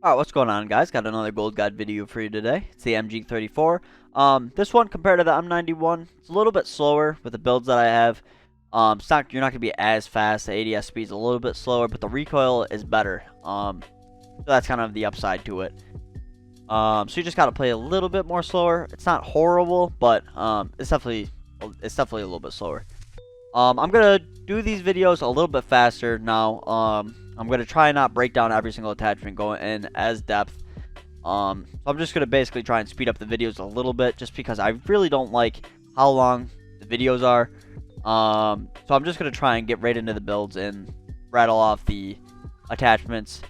Alright, what's going on, guys? Got another gold guide video for you today. It's the MG34. This one compared to the M91, it's a little bit slower with the builds that I have. You're not going to be as fast. The ADS speed's a little bit slower, but the recoil is better. So that's kind of the upside to it. So you just got to play a little bit more slower. It's not horrible, but it's definitely a little bit slower. I'm going to do these videos a little bit faster now. I'm going to try and not break down every single attachment going in as depth. So I'm just going to basically try and speed up the videos a little bit just because I really don't like how long the videos are. So I'm just going to try and get right into the builds and rattle off the attachments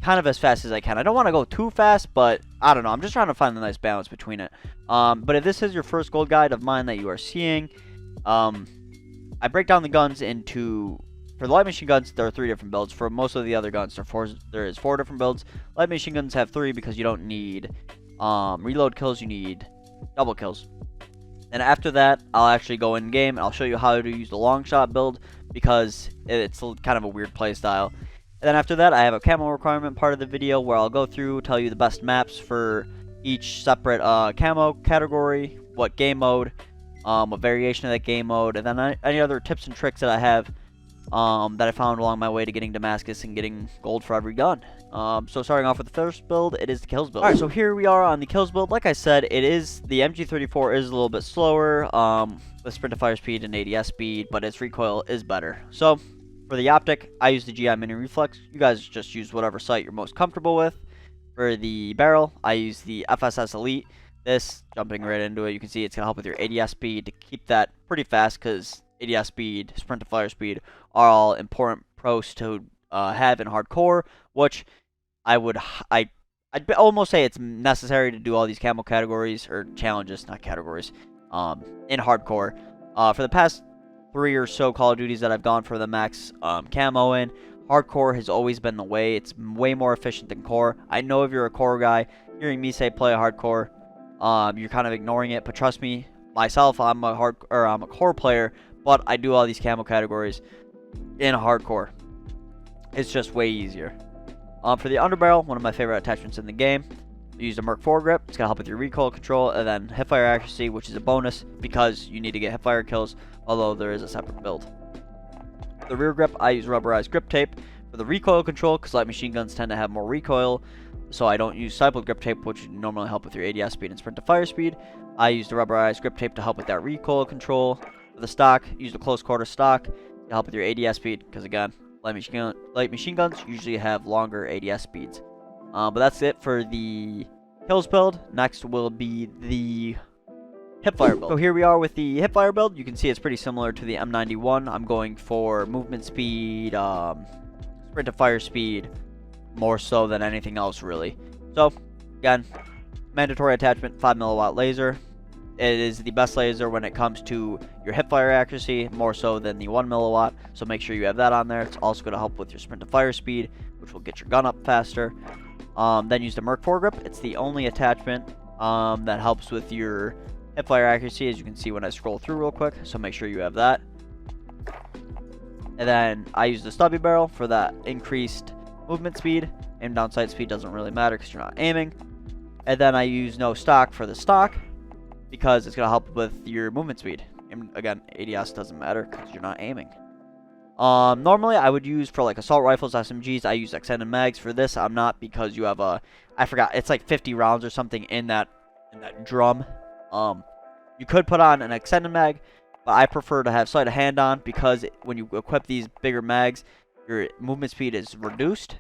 kind of as fast as I can. I don't want to go too fast, but I don't know. I'm just trying to find a nice balance between it. But if this is your first gold guide of mine that you are seeing, I break down the guns into... For the light machine guns, there are 3 different builds. For most of the other guns, there is 4 different builds. Light machine guns have 3 because you don't need reload kills, you need double kills. And after that, I'll actually go in game and I'll show you how to use the Longshot build because it's kind of a weird play style. And then after that, I have a camo requirement part of the video where I'll go through, tell you the best maps for each separate camo category, what game mode, what variation of that game mode, and then any other tips and tricks that I have that I found along my way to getting Damascus and getting gold for every gun. So starting off with the first build, it is the kills build. Alright, so here we are on the kills build. Like I said, the MG34 is a little bit slower with sprint to fire speed and ADS speed, but its recoil is better. So for the optic, I use the GI Mini Reflex. You guys just use whatever sight you're most comfortable with. For the barrel, I use the FSS Elite. This, jumping right into it, you can see it's going to help with your ADS speed to keep that pretty fast because ADS speed, sprint to fire speed are all important pros to have in hardcore, which I'd almost say it's necessary to do all these camo categories or challenges, not categories, in hardcore. For the past 3 or so Call of Duties that I've gone for the max camo in, hardcore has always been the way. It's way more efficient than core. I know if you're a core guy, hearing me say play hardcore, you're kind of ignoring it, but trust me, myself, I'm a core player, but I do all these camo categories in hardcore. It's just way easier. For the underbarrel, one of my favorite attachments in the game, I use the Merc foregrip. It's going to help with your recoil control, and then hipfire accuracy, which is a bonus because you need to get hipfire kills, although there is a separate build. The rear grip, I use rubberized grip tape for the recoil control because light machine guns tend to have more recoil, so I don't use stapled grip tape, which would normally help with your ADS speed and sprint to fire speed. I use the rubberized grip tape to help with that recoil control. For the stock, use the close quarter stock to help with your ADS speed because, again, light machine guns usually have longer ADS speeds. But that's it for the kills build. Next will be the Hipfire build. So here we are with the Hipfire build. You can see it's pretty similar to the M91. I'm going for movement speed, sprint to fire speed, more so than anything else really. So again, mandatory attachment, 5 milliwatt laser. It is the best laser when it comes to your hipfire accuracy, more so than the 1 milliwatt. So make sure you have that on there. It's also going to help with your sprint to fire speed, which will get your gun up faster. Then use the Merc foregrip. It's the only attachment that helps with your hipfire accuracy, as you can see when I scroll through real quick. So make sure you have that. And then I use the stubby barrel for that increased movement speed. Aim down sight speed doesn't really matter because you're not aiming. And then I use no stock for the stock because it's going to help with your movement speed. And again, ADS doesn't matter because you're not aiming. Normally I would use for like assault rifles, SMGs, I use extended mags. For this, I'm not because you have I forgot, it's like 50 rounds or something in that drum. You could put on an extended mag, but I prefer to have sleight of hand on because when you equip these bigger mags, your movement speed is reduced.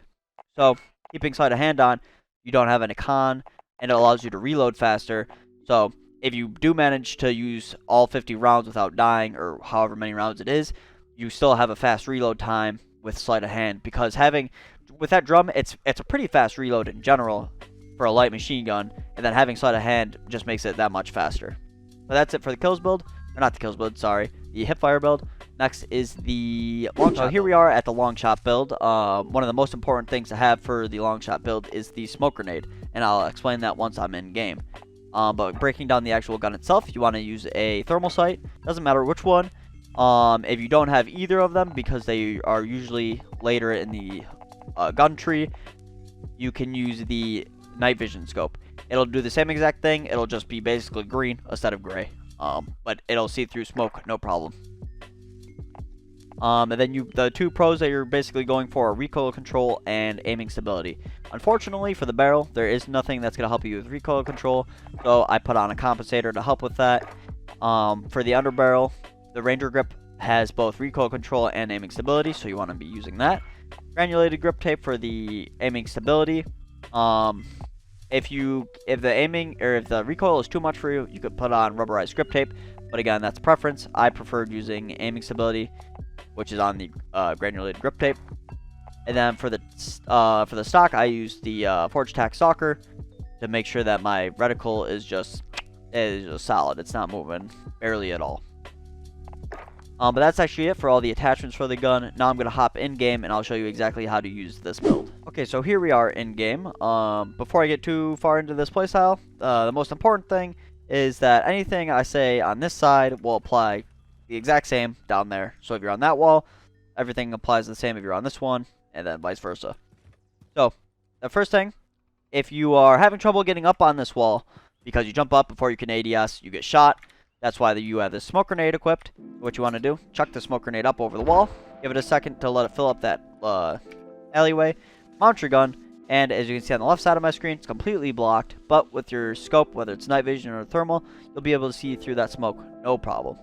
So keeping sleight of hand on, you don't have any con, and it allows you to reload faster. So if you do manage to use all 50 rounds without dying, or however many rounds it is, you still have a fast reload time with sleight of hand, because with that drum, it's a pretty fast reload in general for a light machine gun, and then having sleight of hand just makes it that much faster. But that's it for the kills build, or not the kills build, sorry, the hipfire build. Next is the Longshot. So here we are at the Longshot build. One of the most important things to have for the Longshot build is the smoke grenade, and I'll explain that once I'm in game. But breaking down the actual gun itself, you want to use a thermal sight. Doesn't matter which one. If you don't have either of them, because they are usually later in the gun tree, you can use the night vision scope. It'll do the same exact thing. It'll just be basically green instead of gray. But it'll see through smoke, no problem. And then the two pros that you're basically going for are recoil control and aiming stability. Unfortunately for the barrel, there is nothing that's going to help you with recoil control, so I put on a compensator to help with that. For the underbarrel, the Ranger grip has both recoil control and aiming stability, so you want to be using that. Granulated grip tape for the aiming stability. If the aiming or if the recoil is too much for you, you could put on rubberized grip tape, but again, that's preference. I preferred using aiming stability, which is on the granulated grip tape. And then for the stock, I use the Forge Tack Stalker to make sure that my reticle is just solid. It's not moving barely at all. But that's actually it for all the attachments for the gun. Now I'm going to hop in game and I'll show you exactly how to use this build. Okay, so here we are in game. Before I get too far into this playstyle, the most important thing is that anything I say on this side will apply the exact same down there. So if you're on that wall, everything applies the same if you're on this one, and then vice versa. So the first thing, if you are having trouble getting up on this wall because you jump up before you can ADS, you get shot. That's why you have this smoke grenade equipped. What you want to do, chuck the smoke grenade up over the wall, give it a second to let it fill up that alleyway, mount your gun, and as you can see on the left side of my screen, it's completely blocked, but with your scope, whether it's night vision or thermal, you'll be able to see through that smoke, no problem.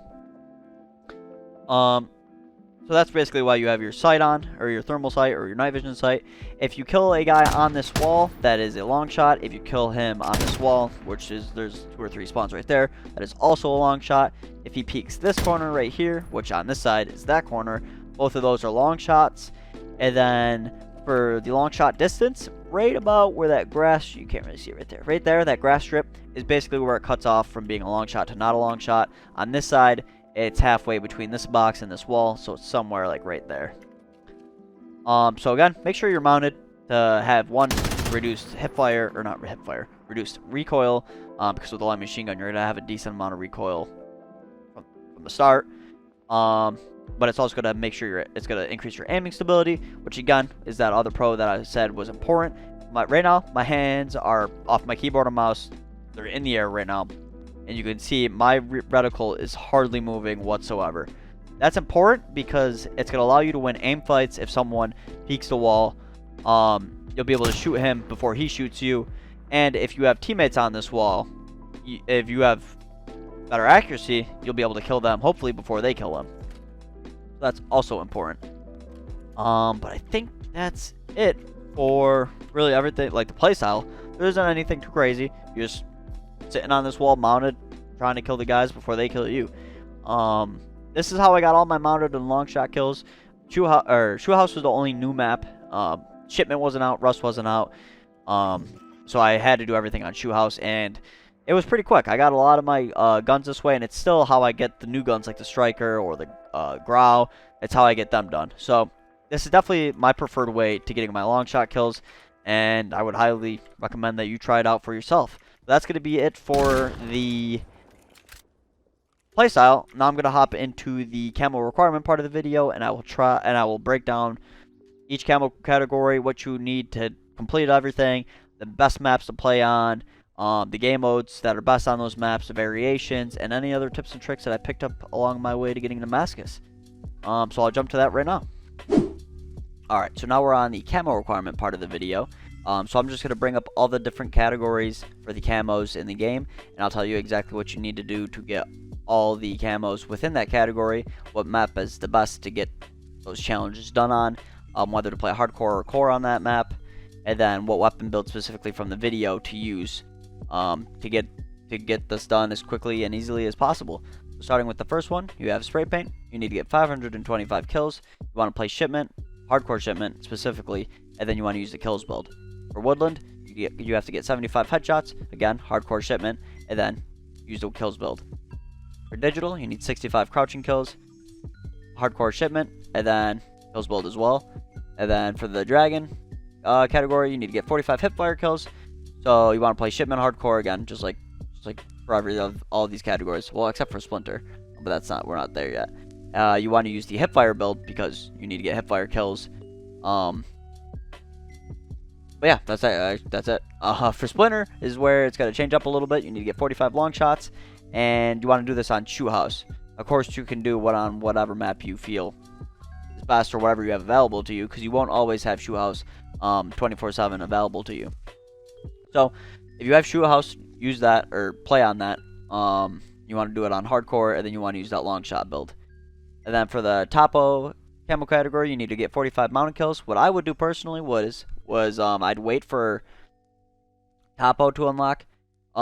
So that's basically why you have your sight on, or your thermal sight, or your night vision sight. If you kill a guy on this wall, that is a long shot. If you kill him on this wall, which is, there's 2 or 3 spawns right there, that is also a long shot. If he peeks this corner right here, which on this side is that corner, both of those are long shots. And then for the long shot distance, right about where that grass, you can't really see it right there. Right there, that grass strip is basically where it cuts off from being a long shot to not a long shot. On this side, it's halfway between this box and this wall, so it's somewhere like right there. So again, make sure you're mounted to have one reduced hipfire, or not hipfire, reduced recoil, because with the light machine gun, you're gonna have a decent amount of recoil from the start. But it's also gonna make sure it's gonna increase your aiming stability, which again is that other pro that I said was important. Right now, my hands are off my keyboard and mouse; they're in the air right now. And you can see my reticle is hardly moving whatsoever. That's important because it's going to allow you to win aim fights. If someone peeks the wall, you'll be able to shoot him before he shoots you. And if you have teammates on this wall, if you have better accuracy, you'll be able to kill them, hopefully, before they kill them. That's also important. But I think that's it for really everything, like the playstyle. There isn't anything too crazy. You're just sitting on this wall mounted, trying to kill the guys before they kill you. This is how I got all my mounted and long shot kills. Shoe House was the only new map. Shipment wasn't out, Rust wasn't out. So I had to do everything on Shoe House, and it was pretty quick. I got a lot of my guns this way, and it's still how I get the new guns like the Striker or the Grau. It's how I get them done. So this is definitely my preferred way to getting my long shot kills, and I would highly recommend that you try it out for yourself. That's going to be it for the playstyle. Now I'm going to hop into the camo requirement part of the video, and I will break down each camo category, what you need to complete everything, the best maps to play on, the game modes that are best on those maps, the variations, and any other tips and tricks that I picked up along my way to getting Damascus. So I'll jump to that right now. Alright, so now we're on the camo requirement part of the video. So I'm just going to bring up all the different categories for the camos in the game, and I'll tell you exactly what you need to do to get all the camos within that category, what map is the best to get those challenges done on, whether to play hardcore or core on that map, and then what weapon build specifically from the video to use to get this done as quickly and easily as possible. So starting with the first one, you have spray paint. You need to get 525 kills. You want to play shipment, hardcore shipment specifically, and then you want to use the kills build. For woodland, you have to get 75 headshots, again, hardcore shipment, and then use the kills build. For digital, you need 65 crouching kills, hardcore shipment, and then kills build as well. And then for the dragon category, you need to get 45 hipfire kills. So you want to play shipment, hardcore again, just like for all of these categories. Well, except for Splinter, but we're not there yet. You want to use the hipfire build because you need to get hipfire kills. But yeah, that's it. That's it. For Splinter is where it's got to change up a little bit. You need to get 45 long shots, and you want to do this on Shoe House. Of course, you can do it on whatever map you feel is best or whatever you have available to you, because you won't always have Shoe House 24/7 available to you. So if you have Shoe House, use that or play on that. You want to do it on hardcore, and then you want to use that Longshot build. And then for the Topo camo category, you need to get 45 mounted kills. What I would do personally was I'd wait for Topo to unlock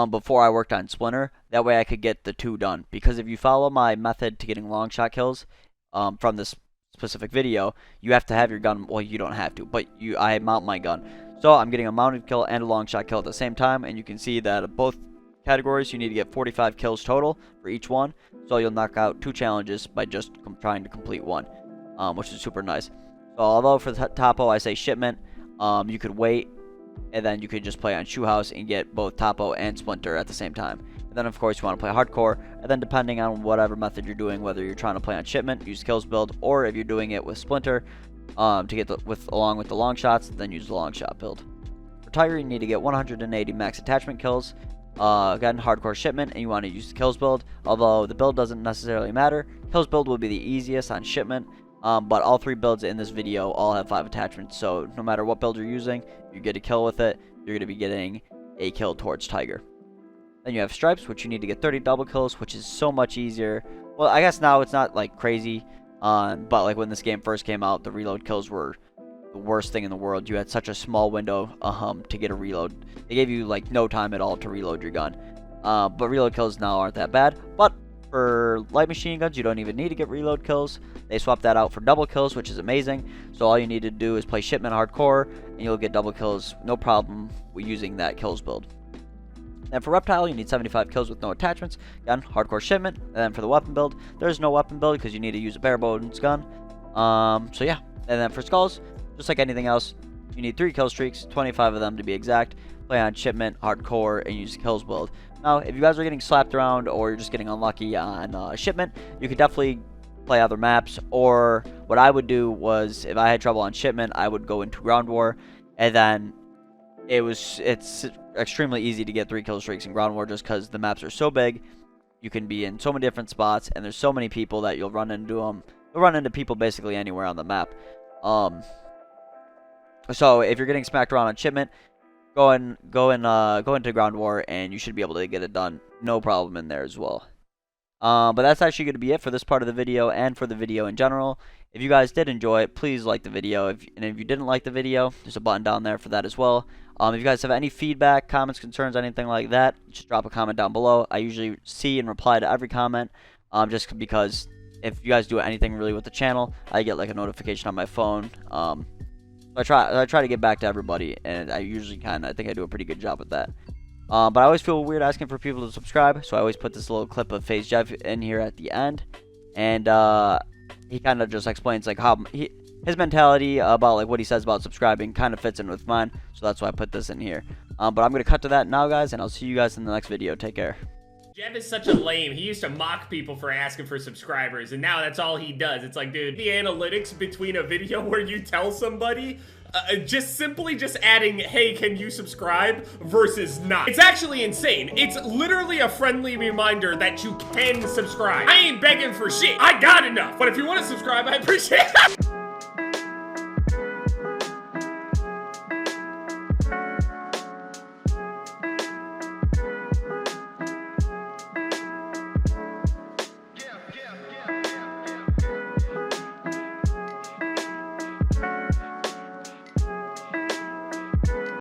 before I worked on Splinter. That way I could get the 2 done. Because if you follow my method to getting long shot kills from this specific video, you have to have your gun. Well, you don't have to, but I mount my gun. So I'm getting a mounted kill and a long shot kill at the same time, and you can see that both categories you need to get 45 kills total for each one. So you'll knock out 2 challenges by just trying to complete 1, which is super nice. So although for the Topo I say shipment, you could wait, and then you could just play on Shoe House and get both Topo and Splinter at the same time. And then of course you want to play hardcore, and then depending on whatever method you're doing, whether you're trying to play on shipment, use kills build, or if you're doing it with Splinter to get along with the long shots, then use the long shot build. For Tiger, you need to get 180 max attachment kills. Again, hardcore shipment, and you want to use the kills build. Although the build doesn't necessarily matter, kills build will be the easiest on shipment. But all 3 builds in this video all have 5 attachments, so no matter what build you're using, you get a kill with it, you're going to be getting a kill towards Tiger. Then you have Stripes, which you need to get 30 double kills, which is so much easier. Well, I guess now it's not like crazy, but like when this game first came out, the reload kills were the worst thing in the world. You had such a small window to get a reload. They gave you like no time at all to reload your gun. But reload kills now aren't that bad. But for light machine guns, you don't even need to get reload kills. They swapped that out for double kills, which is amazing. So all you need to do is play shipment hardcore, and you'll get double kills no problem using that kills build. Then for Reptile, you need 75 kills with no attachments. Again, hardcore shipment. And then for the weapon build, there's no weapon build because you need to use a bare bones gun. So yeah. And then for Skulls, just like anything else, you need 3 kill streaks, 25 of them to be exact. Play on shipment, hardcore, and use the kills build. Now, if you guys are getting slapped around or you're just getting unlucky on shipment, you could definitely play other maps. Or what I would do was, if I had trouble on shipment, I would go into ground war, and then it's extremely easy to get 3 kill streaks in ground war just because the maps are so big. You can be in so many different spots, and there's so many people that you'll run into them. You'll run into people basically anywhere on the map. So if you're getting smacked around on shipment, go into ground war, and you should be able to get it done, no problem in there as well. But that's actually going to be it for this part of the video and for the video in general. If you guys did enjoy it, please like the video. And if you didn't like the video, there's a button down there for that as well. If you guys have any feedback, comments, concerns, anything like that, just drop a comment down below. I usually see and reply to every comment, just because if you guys do anything really with the channel, I get like a notification on my phone. I try to get back to everybody, and I usually I think I do a pretty good job with that. But I always feel weird asking for people to subscribe, so I always put this little clip of FaZe Jeff in here at the end, and he kind of just explains like how his mentality about like what he says about subscribing kind of fits in with mine, so that's why I put this in here. But I'm gonna cut to that now, guys, and I'll see you guys in the next video. Take care. Jeff is such a lame. He used to mock people for asking for subscribers, and now that's all he does. It's like, dude, the analytics between a video where you tell somebody just adding, hey, can you subscribe, versus not. It's actually insane. It's literally a friendly reminder that you can subscribe. I ain't begging for shit. I got enough. But if you want to subscribe, I appreciate it.